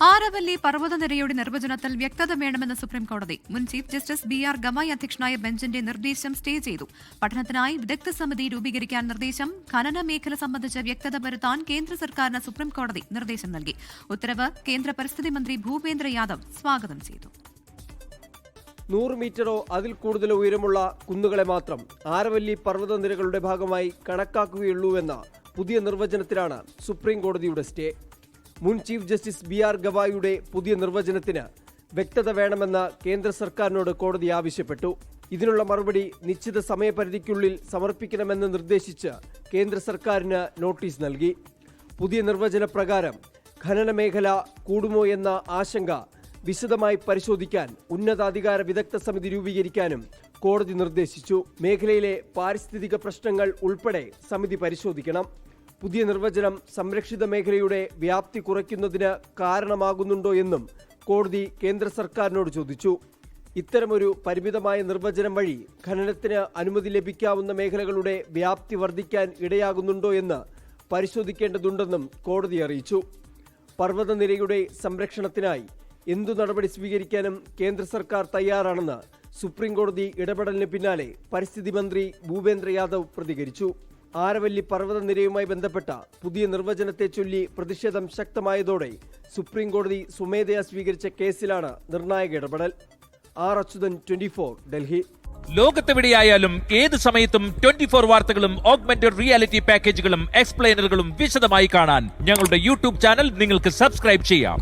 ആരവല്ലി പർവ്വതനിരയുടെ നിർവചനത്തിൽ വ്യക്തത വേണമെന്ന് സുപ്രീംകോടതി. മുൻ ചീഫ് ജസ്റ്റിസ് BR ഗവായി അധ്യക്ഷനായ ബെഞ്ചിന്റെ നിർദ്ദേശം സ്റ്റേ ചെയ്തു. പഠനത്തിനായി വിദഗ്ധ സമിതി രൂപീകരിക്കാൻ നിർദ്ദേശം. ഖനന മേഖല സംബന്ധിച്ച് വ്യക്തത വരുത്താൻ കേന്ദ്ര സർക്കാരിന് സുപ്രീംകോടതി നിർദ്ദേശം നൽകി. ഉത്തരവ് കേന്ദ്ര പരിസ്ഥിതി മന്ത്രി ഭൂപേന്ദ്ര യാദവ് സ്വാഗതം ചെയ്തു. 100 മീറ്ററോ അതിൽ കൂടുതലോ ഉയരമുള്ള കുന്നുകളെ മാത്രം ആരവല്ലി പർവ്വതനിരകളുടെ ഭാഗമായി കണക്കാക്കുകയുള്ളൂവെന്ന പുതിയ നിർവചനത്തിലാണ് സുപ്രീംകോടതിയുടെ സ്റ്റേ. മുൻ ചീഫ് ജസ്റ്റിസ് BR ഗവായിയുടെ പുതിയ നിർവചനത്തിന് വ്യക്തത വേണമെന്ന് കേന്ദ്ര സർക്കാരിനോട് കോടതി ആവശ്യപ്പെട്ടു. ഇതിനുള്ള മറുപടി നിശ്ചിത സമയപരിധിക്കുള്ളിൽ സമർപ്പിക്കണമെന്ന് നിർദ്ദേശിച്ച് കേന്ദ്ര സർക്കാരിന് നോട്ടീസ് നൽകി. പുതിയ നിർവചന പ്രകാരം ഖനന മേഖല കൂടുമോ എന്ന ആശങ്ക വിശദമായി പരിശോധിക്കാൻ ഉന്നതാധികാര വിദഗ്ധ സമിതി രൂപീകരിക്കാനും കോടതി നിർദ്ദേശിച്ചു. മേഖലയിലെ പാരിസ്ഥിതിക പ്രശ്നങ്ങൾ ഉൾപ്പെടെ സമിതി പരിശോധിക്കണം. പുതിയ നിർവചനം സംരക്ഷിത മേഖലയുടെ വ്യാപ്തി കുറയ്ക്കുന്നതിന് കാരണമാകുന്നുണ്ടോ എന്നും കോടതി കേന്ദ്ര സർക്കാരിനോട് ചോദിച്ചു. ഇത്തരമൊരു പരിമിതമായ നിർവചനം വഴി ഖനനത്തിന് അനുമതി ലഭിക്കാവുന്ന മേഖലകളുടെ വ്യാപ്തി വർദ്ധിക്കാൻ ഇടയാകുന്നുണ്ടോ എന്ന് പരിശോധിക്കേണ്ടതുണ്ടെന്നും കോടതി അറിയിച്ചു. പർവ്വതനിരയുടെ സംരക്ഷണത്തിനായി എന്തു നടപടി സ്വീകരിക്കാനും കേന്ദ്ര സർക്കാർ തയ്യാറാണെന്ന് സുപ്രീംകോടതി ഇടപെടലിന് പിന്നാലെ പരിസ്ഥിതി മന്ത്രി ഭൂപേന്ദ്ര യാദവ് പ്രതികരിച്ചു. ആരവല്ലി പർവ്വതനിരയുമായി ബന്ധപ്പെട്ട പുതിയ നിർവചനത്തെ ചൊല്ലി പ്രതിഷേധം ശക്തമായതോടെ സുപ്രീംകോടതി സ്വമേധയാ സ്വീകരിച്ച കേസിലാണ് നിർണായക ഇടപെടൽ. അച്യുതൻ, 24, ഡൽഹി. ലോകത്തെവിടെയായാലും ഏത് സമയത്തും 24 വാർത്തകളും ഓഗ്മെന്റഡ് റിയാലിറ്റി പാക്കേജുകളും എക്സ്പ്ലെയിനറുകളും വിശദമായി കാണാൻ ഞങ്ങളുടെ യൂട്യൂബ് ചാനൽ നിങ്ങൾക്ക് സബ്സ്ക്രൈബ് ചെയ്യാം.